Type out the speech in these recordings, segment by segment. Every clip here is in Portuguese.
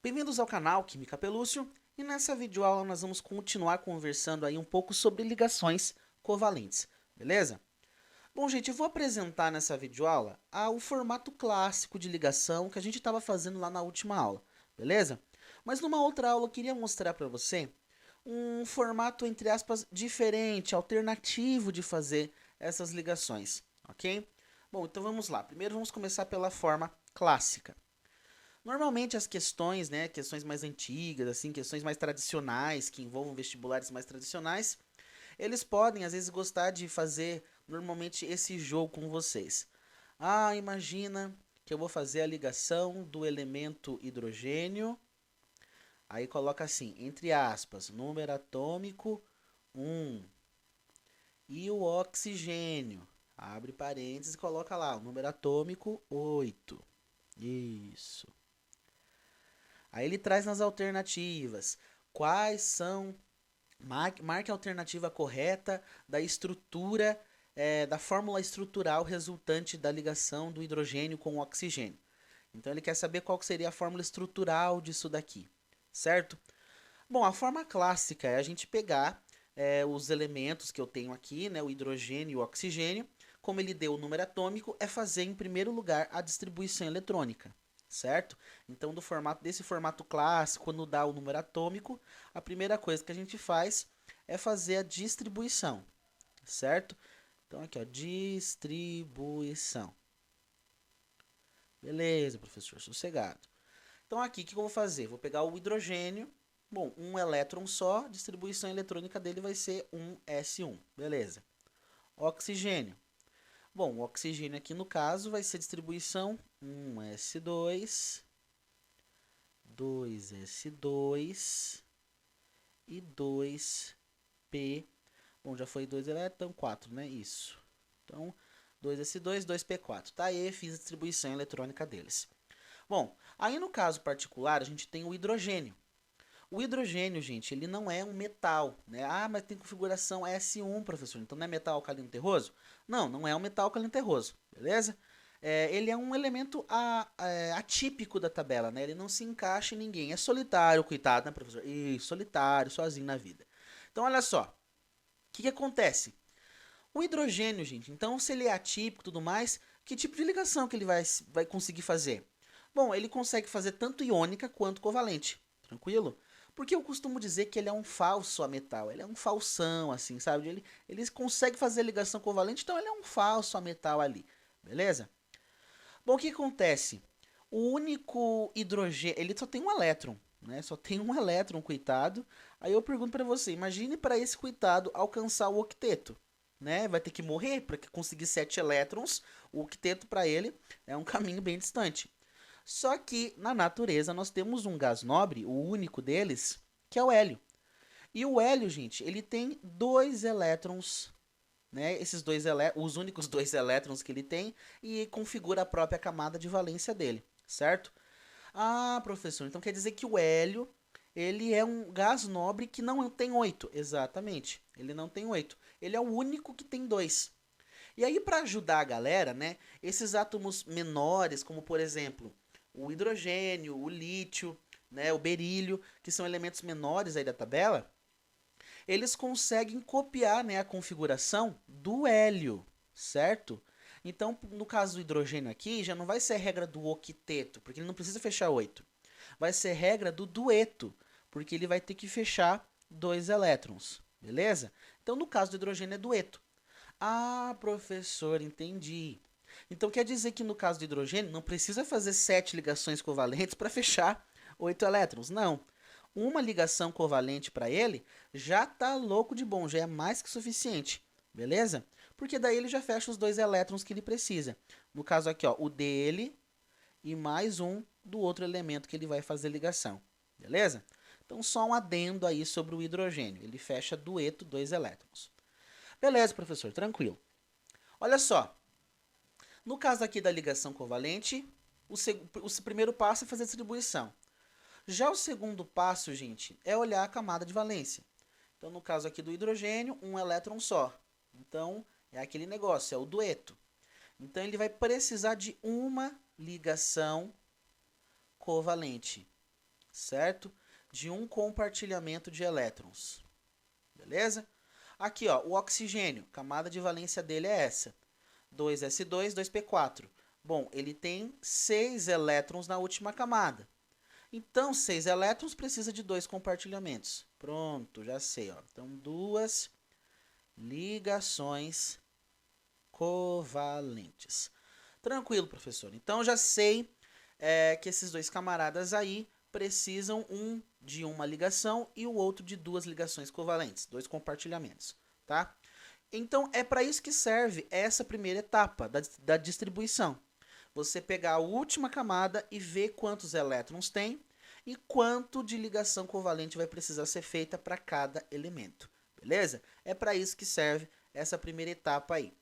Bem-vindos ao canal Química Pelúcio e nessa videoaula nós vamos continuar conversando aí um pouco sobre ligações covalentes, beleza? Bom, gente, eu vou apresentar nessa videoaula o formato clássico de ligação que a gente estava fazendo lá na última aula, beleza? Mas numa outra aula eu queria mostrar para você um formato, entre aspas, diferente, alternativo de fazer essas ligações, ok? Bom, então vamos lá. Primeiro vamos começar pela forma clássica. Normalmente as questões, né, questões mais antigas, assim, questões mais tradicionais, que envolvam vestibulares mais tradicionais, eles podem às vezes gostar de fazer normalmente esse jogo com vocês. Ah, imagina que eu vou fazer a ligação do elemento hidrogênio, aí coloca assim, entre aspas, número atômico 1 e o oxigênio, abre parênteses e coloca lá, o número atômico 8. Isso. Aí ele traz nas alternativas quais são. Marque a alternativa correta da estrutura, da fórmula estrutural resultante da ligação do hidrogênio com o oxigênio. Então ele quer saber qual seria a fórmula estrutural disso daqui, certo? Bom, a forma clássica é a gente pegar os elementos que eu tenho aqui, né, o hidrogênio e o oxigênio, como ele deu o número atômico, é fazer em primeiro lugar a distribuição eletrônica, certo? Então, desse formato clássico, quando dá o número atômico, a primeira coisa que a gente faz é fazer a distribuição, certo? Então, aqui, ó, distribuição. Beleza, professor, sossegado. Então, aqui, o que eu vou fazer? Vou pegar o hidrogênio. Bom, um elétron só, distribuição eletrônica dele vai ser 1s1. Beleza. Oxigênio. Bom, o oxigênio aqui no caso vai ser distribuição 1s2, 2s2 e 2p. Bom, já foi 2 elétrons, 4, né? Isso. Então, 2s2, 2p4. Tá aí, fiz a distribuição eletrônica deles. Bom, aí no caso particular, a gente tem o hidrogênio. O hidrogênio, gente, ele não é um metal, né? Ah, mas tem configuração S1, professor, então não é metal alcalino terroso? Não, não é um metal alcalino terroso, beleza? Ele é um elemento atípico da tabela, né? Ele não se encaixa em ninguém. É solitário, coitado, né, professor? Isso, solitário, sozinho na vida. Então, olha só. O que acontece? O hidrogênio, gente, então se ele é atípico e tudo mais, que tipo de ligação que ele vai conseguir fazer? Bom, ele consegue fazer tanto iônica quanto covalente, tranquilo? Porque eu costumo dizer que ele é um falso ametal, ele é um falsão, assim, sabe? Ele consegue fazer ligação covalente, então ele é um falso ametal ali, beleza? Bom, o que acontece? O único hidrogênio, ele só tem um elétron, né? Só tem um elétron, coitado. Aí eu pergunto para você, imagine para esse coitado alcançar o octeto, né? Vai ter que morrer para conseguir 7 elétrons. O octeto para ele é um caminho bem distante. Só que na natureza nós temos um gás nobre, o único deles, que é o hélio. E o hélio, gente, ele tem dois elétrons, né? Os únicos dois elétrons que ele tem, e configura a própria camada de valência dele, certo? Ah, professor, então quer dizer que o hélio, ele é um gás nobre que não tem 8. Exatamente, ele não tem 8. Ele é o único que tem 2. E aí, para ajudar a galera, né, esses átomos menores, como por exemplo, o hidrogênio, o lítio, né, o berílio, que são elementos menores aí da tabela, eles conseguem copiar, né, a configuração do hélio, certo? Então, no caso do hidrogênio aqui, já não vai ser a regra do octeto, porque ele não precisa fechar 8. Vai ser regra do dueto, porque ele vai ter que fechar 2 elétrons, beleza? Então, no caso do hidrogênio é dueto. Ah, professor, entendi. Então quer dizer que no caso do hidrogênio não precisa fazer 7 ligações covalentes para fechar 8 elétrons. Não. Uma ligação covalente para ele já tá louco de bom, já é mais que suficiente. Beleza? Porque daí ele já fecha os 2 elétrons que ele precisa. No caso aqui, ó, o dele e mais um do outro elemento que ele vai fazer ligação. Beleza? Então só um adendo aí sobre o hidrogênio. Ele fecha dueto 2 elétrons. Beleza, professor, tranquilo. Olha só, no caso aqui da ligação covalente, o primeiro passo é fazer a distribuição. Já o segundo passo, gente, é olhar a camada de valência. Então, no caso aqui do hidrogênio, um elétron só. Então, é aquele negócio, é o dueto. Então, ele vai precisar de uma ligação covalente. certo? De um compartilhamento de elétrons, beleza? Aqui, ó, o oxigênio, camada de valência dele é essa, 2s2, 2p4. Bom, ele tem 6 elétrons na última camada. Então, 6 elétrons precisa de 2 compartilhamentos. Pronto, já sei, ó. Então, 2 ligações covalentes. Tranquilo, professor. Então, já sei que esses dois camaradas aí precisam um de uma ligação e o outro de 2 ligações covalentes, 2 compartilhamentos, tá? Então, é para isso que serve essa primeira etapa da distribuição. Você pegar a última camada e ver quantos elétrons tem e quanto de ligação covalente vai precisar ser feita para cada elemento, beleza? É para isso que serve essa primeira etapa aí.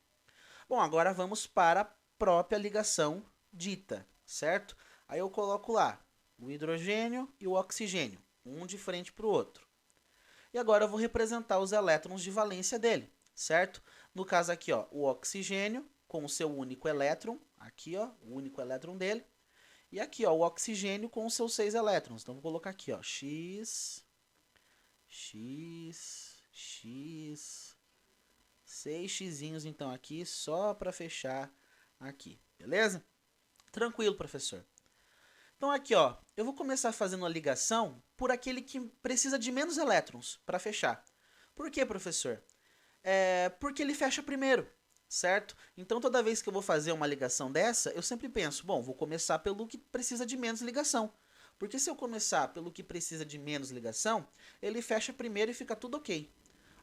Bom, agora vamos para a própria ligação dita, certo? Aí eu coloco lá o hidrogênio e o oxigênio, um de frente para o outro. E agora eu vou representar os elétrons de valência dele, certo? No caso aqui, ó, o oxigênio com o seu único elétron, aqui, ó, o único elétron dele. E aqui, ó, o oxigênio com os seus 6 elétrons. Então, vou colocar aqui, ó, X, 6 xizinhos, então, aqui, só para fechar aqui, beleza? Tranquilo, professor. Então, aqui, ó, eu vou começar fazendo a ligação por aquele que precisa de menos elétrons para fechar. Por quê, professor? Porque ele fecha primeiro, certo? Então, toda vez que eu vou fazer uma ligação dessa, eu sempre penso, bom, vou começar pelo que precisa de menos ligação. Porque se eu começar pelo que precisa de menos ligação, ele fecha primeiro e fica tudo ok.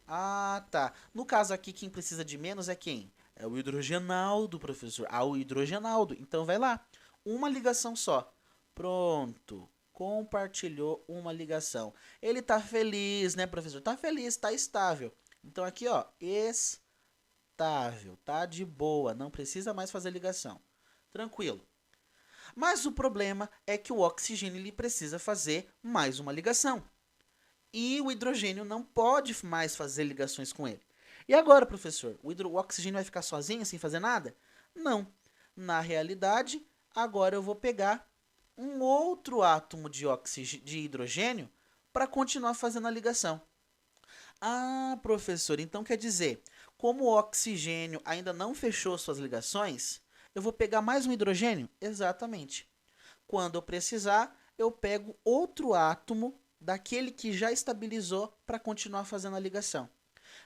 Ah, tá. No caso aqui, quem precisa de menos é quem? É o hidrogenaldo, professor. Ah, o hidrogenaldo. Então, vai lá. Uma ligação só. Pronto. Compartilhou uma ligação. Ele tá feliz, né, professor? Tá feliz, tá estável. Então, aqui, ó, estável, tá de boa, não precisa mais fazer ligação. Tranquilo. Mas o problema é que o oxigênio ele precisa fazer mais uma ligação. E o hidrogênio não pode mais fazer ligações com ele. E agora, professor, o oxigênio vai ficar sozinho sem fazer nada? Não. Na realidade, agora eu vou pegar um outro átomo de hidrogênio para continuar fazendo a ligação. Ah, professor, então quer dizer, como o oxigênio ainda não fechou suas ligações, eu vou pegar mais um hidrogênio? Exatamente. Quando eu precisar, eu pego outro átomo daquele que já estabilizou para continuar fazendo a ligação.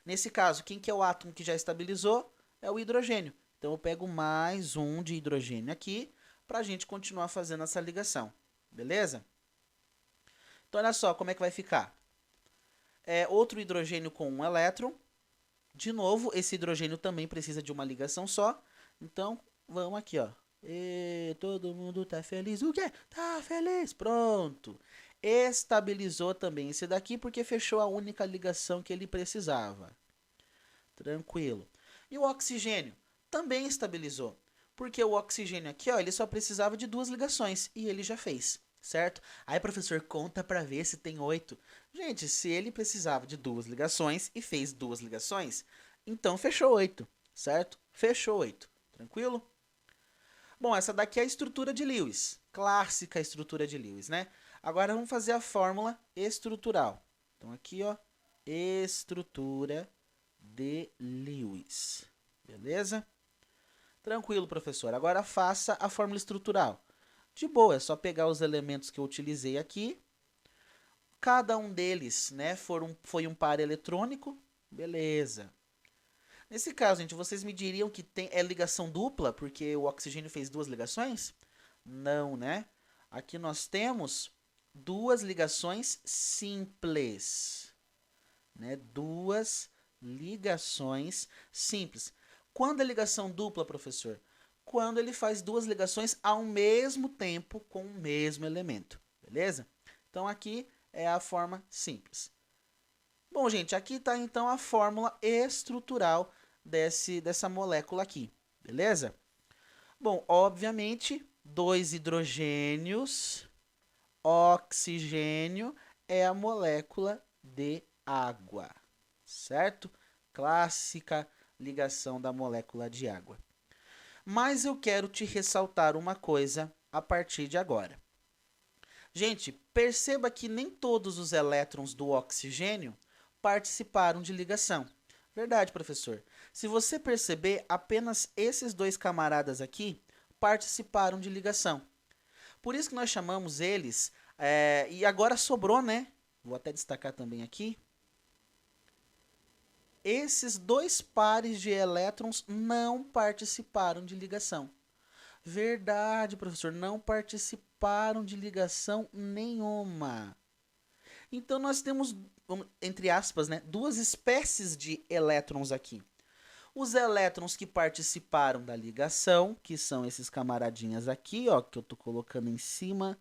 Nesse caso, quem que é o átomo que já estabilizou? É o hidrogênio. Então eu pego mais um de hidrogênio aqui para a gente continuar fazendo essa ligação. Beleza? Então olha só como é que vai ficar. Outro hidrogênio com um elétron. De novo, esse hidrogênio também precisa de uma ligação só. Então, vamos aqui, ó. E todo mundo tá feliz. O quê? Tá feliz. Pronto. Estabilizou também esse daqui porque fechou a única ligação que ele precisava. Tranquilo. E o oxigênio também estabilizou. Porque o oxigênio aqui, ó, ele só precisava de 2 ligações e ele já fez, certo? Aí, professor, conta para ver se tem 8. Gente, se ele precisava de 2 ligações e fez 2 ligações, então fechou 8, certo? Fechou 8. Tranquilo? Bom, essa daqui é a estrutura de Lewis. Clássica estrutura de Lewis, né? Agora vamos fazer a fórmula estrutural. Então aqui, ó, estrutura de Lewis. Beleza? Tranquilo, professor. Agora faça a fórmula estrutural. De boa, é só pegar os elementos que eu utilizei aqui. Cada um deles, né, foi um par eletrônico. Beleza. Nesse caso, gente, vocês me diriam que é ligação dupla, porque o oxigênio fez 2 ligações? Não, né? Aqui nós temos 2 ligações simples. Né? 2 ligações simples. Quando é ligação dupla, professor? Quando ele faz 2 ligações ao mesmo tempo com o mesmo elemento. Beleza? Então, aqui é a forma simples. Bom, gente, aqui está então a fórmula estrutural dessa molécula aqui. Beleza? Bom, obviamente, 2 hidrogênios, oxigênio é a molécula de água. Certo? Clássica ligação da molécula de água. Mas eu quero te ressaltar uma coisa a partir de agora. Gente, perceba que nem todos os elétrons do oxigênio participaram de ligação. Verdade, professor. Se você perceber, apenas esses dois camaradas aqui participaram de ligação. Por isso que nós chamamos eles, e agora sobrou, né? Vou até destacar também aqui. Esses dois pares de elétrons não participaram de ligação. Verdade, professor, não participaram de ligação nenhuma. Então nós temos, entre aspas, né, duas espécies de elétrons aqui. Os elétrons que participaram da ligação, que são esses camaradinhas aqui, ó, que eu estou colocando em cima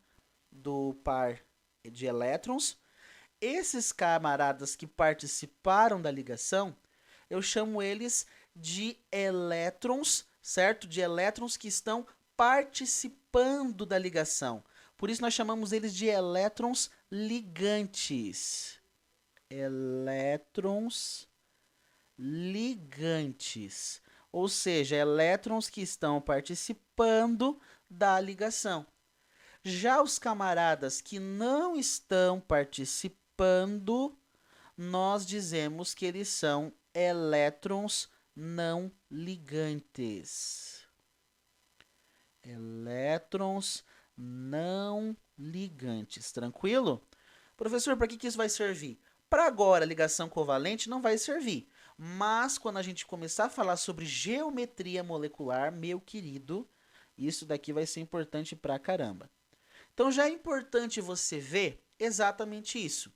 do par de elétrons. Esses camaradas que participaram da ligação, eu chamo eles de elétrons, certo? De elétrons que estão participando da ligação. Por isso nós chamamos eles de elétrons ligantes. Elétrons ligantes. Ou seja, elétrons que estão participando da ligação. Já os camaradas que não estão participando, nós dizemos que eles são elétrons não ligantes. Elétrons não ligantes. Tranquilo? Professor, para que isso vai servir? Para agora, a ligação covalente não vai servir. Mas quando a gente começar a falar sobre geometria molecular, meu querido, isso daqui vai ser importante pra caramba. Então já é importante você ver exatamente isso.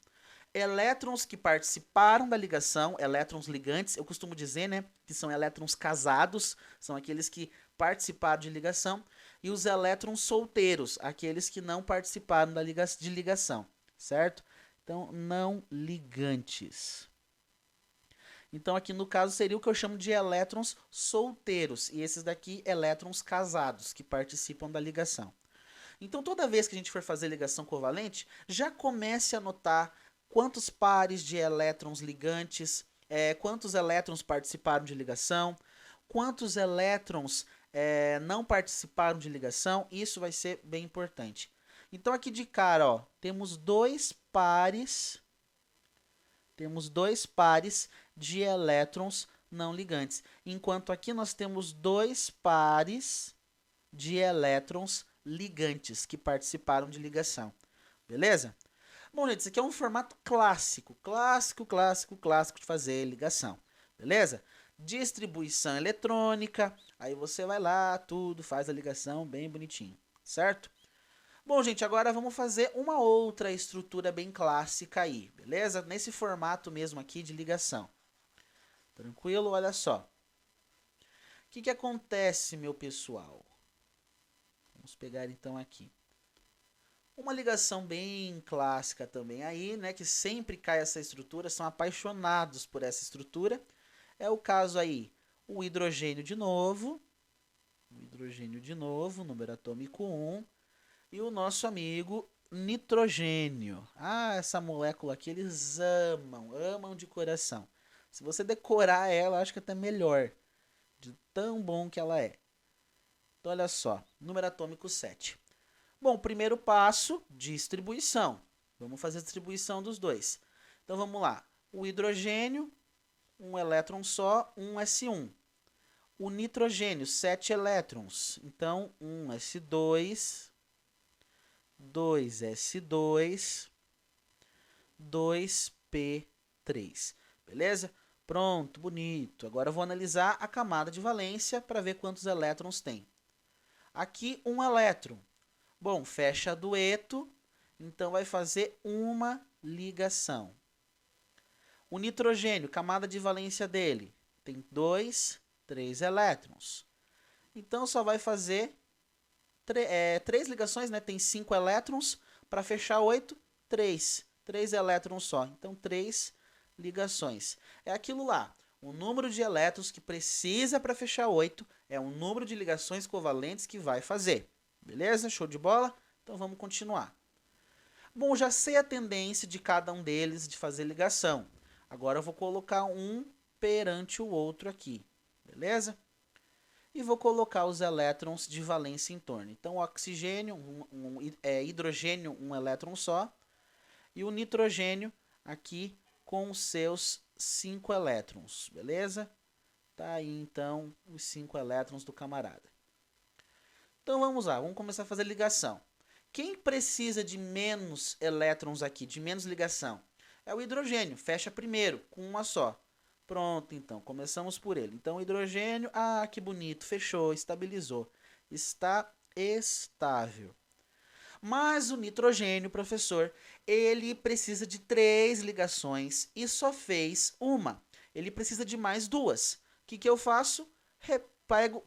Elétrons que participaram da ligação, elétrons ligantes, eu costumo dizer, né, que são elétrons casados, são aqueles que participaram de ligação, e os elétrons solteiros, aqueles que não participaram de ligação, certo? Então, não ligantes. Então, aqui no caso seria o que eu chamo de elétrons solteiros, e esses daqui, elétrons casados, que participam da ligação. Então, toda vez que a gente for fazer ligação covalente, já comece a notar quantos pares de elétrons ligantes, quantos elétrons participaram de ligação, quantos elétrons não participaram de ligação, isso vai ser bem importante. Então, aqui de cara, ó, temos dois pares de elétrons não ligantes, enquanto aqui nós temos dois pares de elétrons ligantes que participaram de ligação. Beleza? Bom, gente, isso aqui é um formato clássico de fazer ligação. Beleza? Distribuição eletrônica, aí você vai lá, tudo, faz a ligação bem bonitinho, certo? Bom, gente, agora vamos fazer uma outra estrutura bem clássica aí, beleza? Nesse formato mesmo aqui de ligação. Tranquilo? Olha só. O que acontece, meu pessoal? Vamos pegar então aqui. Uma ligação bem clássica também aí, né, que sempre cai essa estrutura, são apaixonados por essa estrutura. É o caso aí, o hidrogênio de novo, número atômico 1, e o nosso amigo nitrogênio. Ah, essa molécula aqui eles amam de coração. Se você decorar ela, acho que até melhor, de tão bom que ela é. Então, olha só, número atômico 7. Bom, primeiro passo, distribuição. Vamos fazer a distribuição dos dois. Então, vamos lá. O hidrogênio, um elétron só, 1s1. O nitrogênio, 7 elétrons. Então, 1s2, 2s2, 2p3. Beleza? Pronto, bonito. Agora eu vou analisar a camada de valência para ver quantos elétrons tem. Aqui, um elétron. Bom, fecha dueto, então vai fazer uma ligação. O nitrogênio, camada de valência dele, tem 3 elétrons. Então, só vai fazer 3 ligações, né? Tem 5 elétrons, para fechar 8, 3 elétrons só. Então, 3 ligações. É aquilo lá, o número de elétrons que precisa para fechar 8 é o número de ligações covalentes que vai fazer. Beleza? Show de bola? Então vamos continuar. Bom, já sei a tendência de cada um deles de fazer ligação. Agora eu vou colocar um perante o outro aqui. Beleza? e vou colocar os elétrons de valência em torno. Então, oxigênio, hidrogênio, um elétron só, e o nitrogênio aqui com os seus 5 elétrons, beleza? Tá aí, então, os 5 elétrons do camarada. Então, vamos lá, vamos começar a fazer ligação. Quem precisa de menos elétrons aqui, de menos ligação? É o hidrogênio, fecha primeiro, com uma só. Pronto, então, começamos por ele. Então, hidrogênio, que bonito, fechou, estabilizou. Está estável. Mas o nitrogênio, professor, ele precisa de 3 ligações e só fez uma. Ele precisa de mais 2. O que eu faço?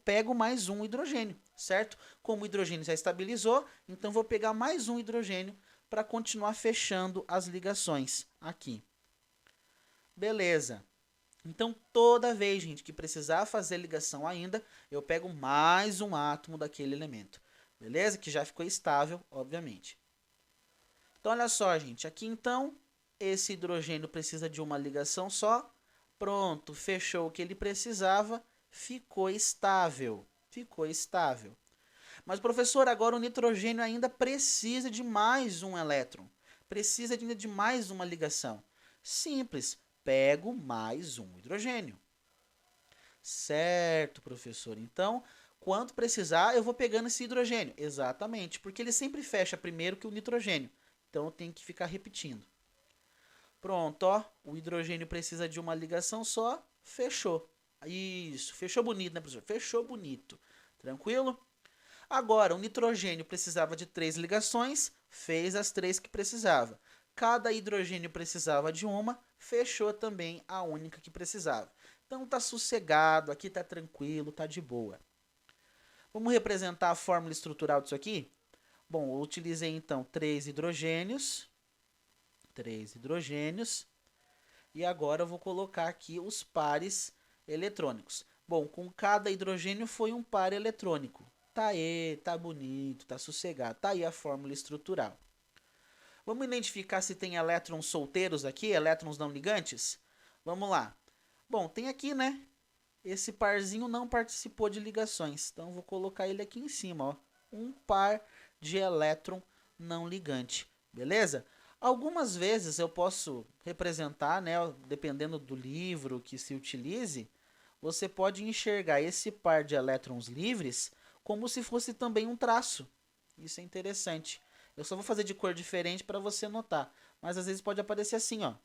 Pego mais um hidrogênio, certo? Como o hidrogênio já estabilizou, então vou pegar mais um hidrogênio para continuar fechando as ligações aqui. Beleza. Então, toda vez, gente, que precisar fazer ligação ainda, eu pego mais um átomo daquele elemento. Beleza? Que já ficou estável, obviamente. Então, olha só, gente. Aqui, então, esse hidrogênio precisa de uma ligação só. Pronto, fechou o que ele precisava. Ficou estável. Ficou estável. Mas, professor, agora o nitrogênio ainda precisa de mais um elétron. Precisa ainda de mais uma ligação. Simples. Pego mais um hidrogênio. Certo, professor. Então, quando precisar, eu vou pegando esse hidrogênio. Exatamente, porque ele sempre fecha primeiro que o nitrogênio. Então, eu tenho que ficar repetindo. Pronto, ó. O hidrogênio precisa de uma ligação só. Fechou. Isso, fechou bonito, né, professor? Fechou bonito. Tranquilo? Agora, o nitrogênio precisava de 3 ligações, fez as 3 que precisava. Cada hidrogênio precisava de uma, fechou também a única que precisava. Então tá sossegado, aqui tá tranquilo, tá de boa. Vamos representar a fórmula estrutural disso aqui? Bom, eu utilizei então 3 hidrogênios. 3 hidrogênios. E agora eu vou colocar aqui os pares eletrônicos. Bom, com cada hidrogênio foi um par eletrônico. Tá aí, tá bonito, tá sossegado. Tá aí a fórmula estrutural. Vamos identificar se tem elétrons solteiros aqui, elétrons não ligantes? Vamos lá. Bom, tem aqui, né? Esse parzinho não participou de ligações. Então, vou colocar ele aqui em cima, ó. Um par de elétron não ligante. Beleza? Algumas vezes eu posso representar, né? Dependendo do livro que se utilize, você pode enxergar esse par de elétrons livres como se fosse também um traço. Isso é interessante. Eu só vou fazer de cor diferente para você notar. Mas às vezes pode aparecer assim, ó.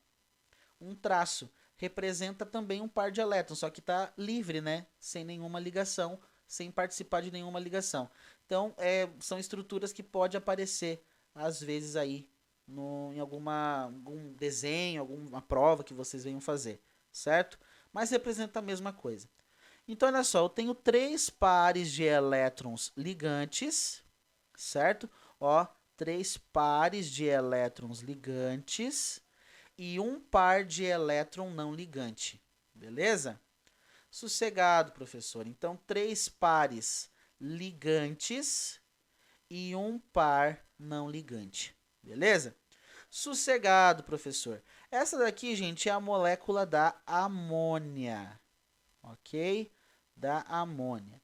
Um traço representa também um par de elétrons, só que está livre, né? Sem nenhuma ligação, sem participar de nenhuma ligação. Então, são estruturas que pode aparecer às vezes aí em algum desenho, alguma prova que vocês venham fazer, certo? Mas representa a mesma coisa. Então, olha só, eu tenho 3 pares de elétrons ligantes, certo? Ó, 3 pares de elétrons ligantes e um par de elétron não ligante. Beleza? Sossegado, professor. Então, 3 pares ligantes e um par não ligante. Beleza? Sossegado, professor. Essa daqui, gente, é a molécula da amônia. Ok? Da amônia.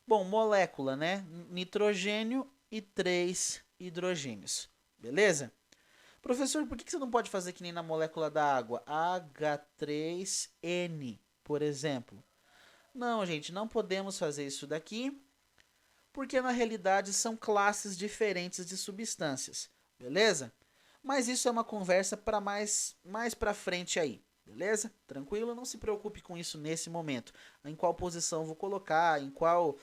Bom, molécula, né? Nitrogênio e 3 hidrogênios. Beleza? Professor, por que você não pode fazer que nem na molécula da água? H3N, por exemplo. Não, gente, não podemos fazer isso daqui, porque na realidade são classes diferentes de substâncias, beleza? Mas isso é uma conversa para mais para frente aí, beleza? Tranquilo? Não se preocupe com isso nesse momento. Em qual posição eu vou colocar, em qual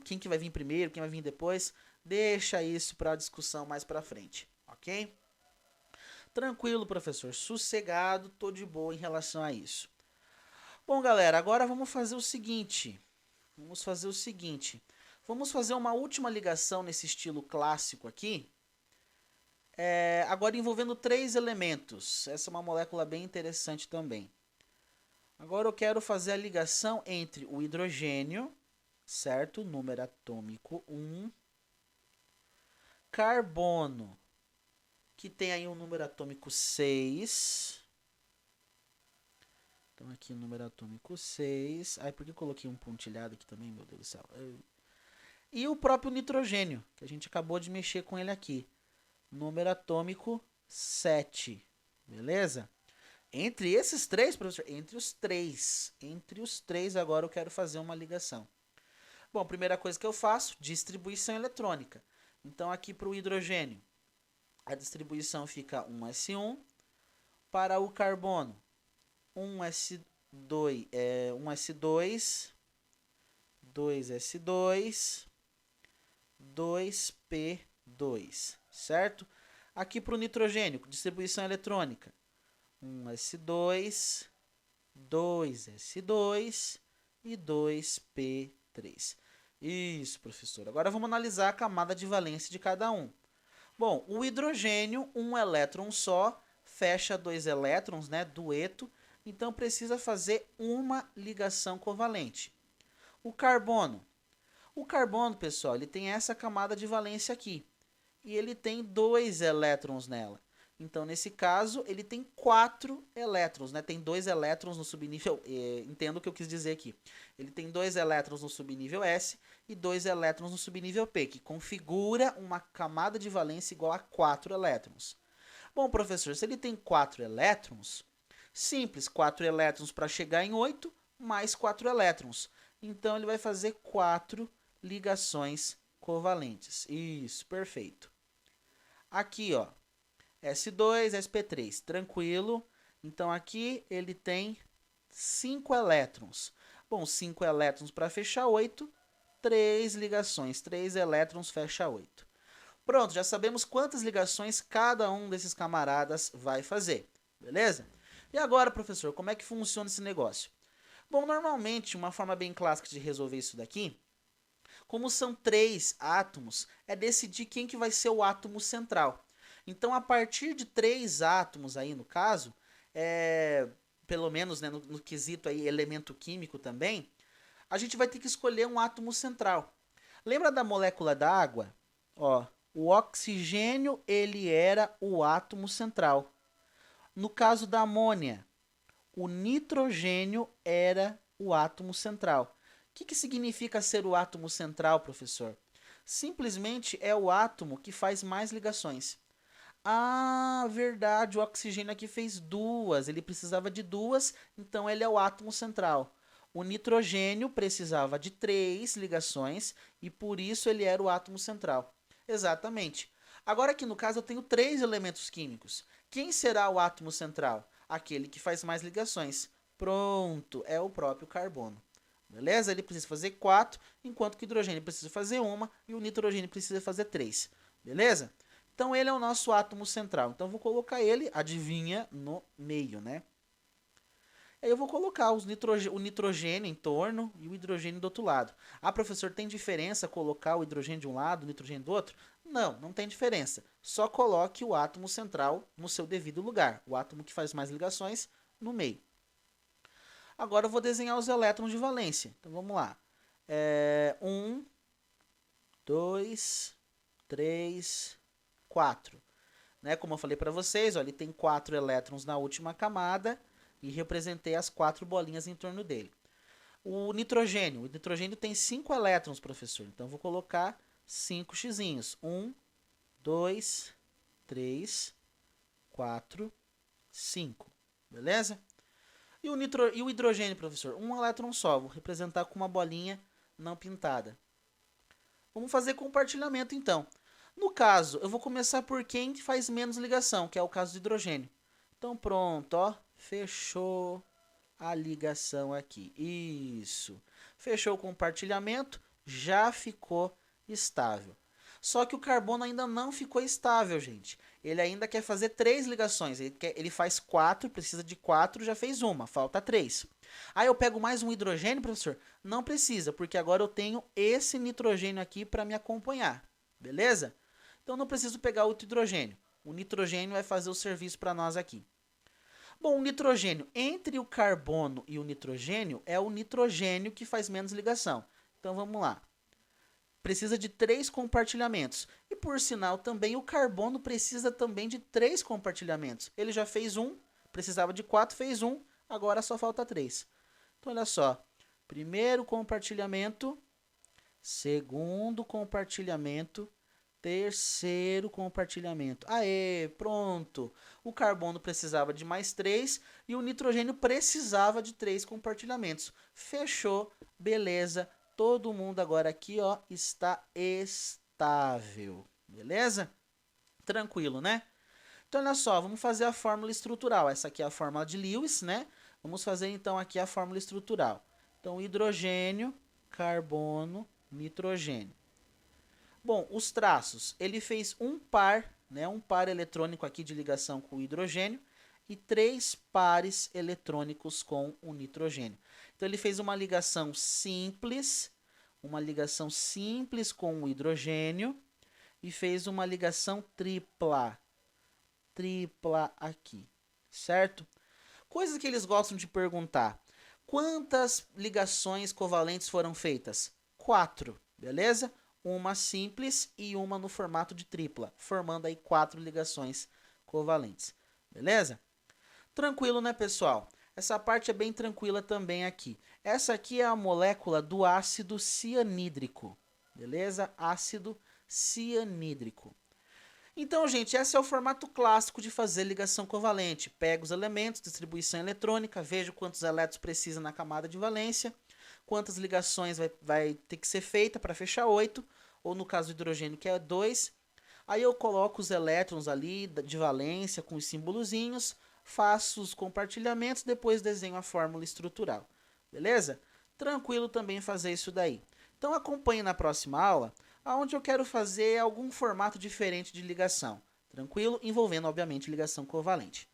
quem que vai vir primeiro, quem vai vir depois, deixa isso para discussão mais para frente, ok? Tranquilo, professor, sossegado, tô de boa em relação a isso. Bom, galera, agora vamos fazer o seguinte. Vamos fazer uma última ligação nesse estilo clássico aqui. Agora envolvendo 3 elementos. Essa é uma molécula bem interessante também. Agora eu quero fazer a ligação entre o hidrogênio, certo? Número atômico 1. Carbono, que tem aí um número atômico 6. Então aqui número atômico 6. Ai, por que eu coloquei um pontilhado aqui também, meu Deus do céu? E o próprio nitrogênio, que a gente acabou de mexer com ele aqui. Número atômico 7. Beleza? Entre esses três, professor, entre os três agora eu quero fazer uma ligação. Bom, primeira coisa que eu faço, distribuição eletrônica. Então aqui para o hidrogênio, a distribuição fica 1s1. Para o carbono, 1s2, 2s2, 2p2, certo? Aqui para o nitrogênio, distribuição eletrônica, 1s2, 2s2 e 2p3. Isso, professor. Agora vamos analisar a camada de valência de cada um. Bom, o hidrogênio, um elétron só, fecha 2 elétrons, né, dueto, então precisa fazer uma ligação covalente. O carbono, pessoal, ele tem essa camada de valência aqui, e ele tem 2 elétrons nela. Então, nesse caso, ele tem 4 elétrons, né? Tem 2 elétrons no subnível, entendo o que eu quis dizer aqui. Ele tem 2 elétrons no subnível S e 2 elétrons no subnível P, que configura uma camada de valência igual a 4 elétrons. Bom, professor, se ele tem 4 elétrons, simples, 4 elétrons para chegar em 8, mais 4 elétrons. Então, ele vai fazer 4 ligações covalentes. Isso, perfeito. Aqui, ó, S2, sp3, tranquilo. Então, aqui ele tem 5 elétrons. Bom, 5 elétrons para fechar 8, 3 ligações, 3 elétrons fecha 8. Pronto, já sabemos quantas ligações cada um desses camaradas vai fazer, beleza? E agora, professor, como é que funciona esse negócio? Bom, normalmente, uma forma bem clássica de resolver isso daqui, como são 3 átomos, é decidir quem que vai ser o átomo central. Então, a partir de 3 átomos aí, no caso, pelo menos, né, no quesito aí, elemento químico também, a gente vai ter que escolher um átomo central. Lembra da molécula da água? Ó, o oxigênio, ele era o átomo central. No caso da amônia, o nitrogênio era o átomo central. O que significa ser o átomo central, professor? Simplesmente é o átomo que faz mais ligações. Ah, verdade, o oxigênio aqui fez 2, ele precisava de 2, então ele é o átomo central. O nitrogênio precisava de 3 ligações e por isso ele era o átomo central. Exatamente. Agora aqui no caso eu tenho 3 elementos químicos. Quem será o átomo central? Aquele que faz mais ligações. Pronto, é o próprio carbono. Beleza? Ele precisa fazer 4, enquanto que o hidrogênio precisa fazer 1 e o nitrogênio precisa fazer 3. Beleza? Então, ele é o nosso átomo central. Então, eu vou colocar ele, adivinha, no meio, né? Aí eu vou colocar o nitrogênio em torno e o hidrogênio do outro lado. Ah, professor, tem diferença colocar o hidrogênio de um lado e o nitrogênio do outro? Não, não tem diferença. Só coloque o átomo central no seu devido lugar. O átomo que faz mais ligações no meio. Agora eu vou desenhar os elétrons de valência. Então, vamos lá. 1, 2, 3... 4. Né? Como eu falei para vocês, ó, ele tem 4 elétrons na última camada e representei as 4 bolinhas em torno dele. O nitrogênio tem 5 elétrons, professor. Então, eu vou colocar 5 xizinhos. 1, 2, 3, 4, 5. Beleza? E o hidrogênio, professor? Um elétron só. Vou representar com uma bolinha não pintada. Vamos fazer compartilhamento, então. No caso, eu vou começar por quem faz menos ligação, que é o caso do hidrogênio. Então, pronto, ó, fechou a ligação aqui. Isso. Fechou o compartilhamento, já ficou estável. Só que o carbono ainda não ficou estável, gente. Ele ainda quer fazer 3 ligações. Ele faz 4, precisa de 4, já fez uma, falta 3. Aí eu pego mais um hidrogênio, professor? Não precisa, porque agora eu tenho esse nitrogênio aqui para me acompanhar. Beleza? Então, não preciso pegar outro hidrogênio. O nitrogênio vai fazer o serviço para nós aqui. Bom, o nitrogênio, entre o carbono e o nitrogênio, é o nitrogênio que faz menos ligação. Então, vamos lá. Precisa de 3 compartilhamentos. E, por sinal, também o carbono precisa também de 3 compartilhamentos. Ele já fez 1, precisava de 4, fez 1, Agora só falta 3. Então, olha só. Primeiro compartilhamento, segundo compartilhamento, terceiro compartilhamento. Aê, pronto. O carbono precisava de mais 3 e o nitrogênio precisava de 3 compartilhamentos. Fechou, beleza. Todo mundo agora aqui, ó, está estável. Beleza? Tranquilo, né? Então, olha só, vamos fazer a fórmula estrutural. Essa aqui é a fórmula de Lewis, né? Vamos fazer, então, aqui a fórmula estrutural. Então, hidrogênio, carbono, nitrogênio. Bom, os traços. Ele fez um par, né? Um par eletrônico aqui de ligação com o hidrogênio e 3 pares eletrônicos com o nitrogênio. Então, ele fez uma ligação simples com o hidrogênio e fez uma ligação tripla aqui, certo? Coisa que eles gostam de perguntar. Quantas ligações covalentes foram feitas? 4, beleza? Uma simples e uma no formato de tripla, formando aí 4 ligações covalentes, beleza? Tranquilo, né, pessoal? Essa parte é bem tranquila também aqui. Essa aqui é a molécula do ácido cianídrico, beleza? Ácido cianídrico. Então, gente, esse é o formato clássico de fazer ligação covalente. Pega os elementos, distribuição eletrônica, vejo quantos elétrons precisa na camada de valência, quantas ligações vai ter que ser feita para fechar 8, ou no caso do hidrogênio, que é 2. Aí eu coloco os elétrons ali de valência com os símbolozinhos, faço os compartilhamentos, depois desenho a fórmula estrutural. Beleza? Tranquilo também fazer isso daí. Então acompanhe na próxima aula, onde eu quero fazer algum formato diferente de ligação. Tranquilo? Envolvendo, obviamente, ligação covalente.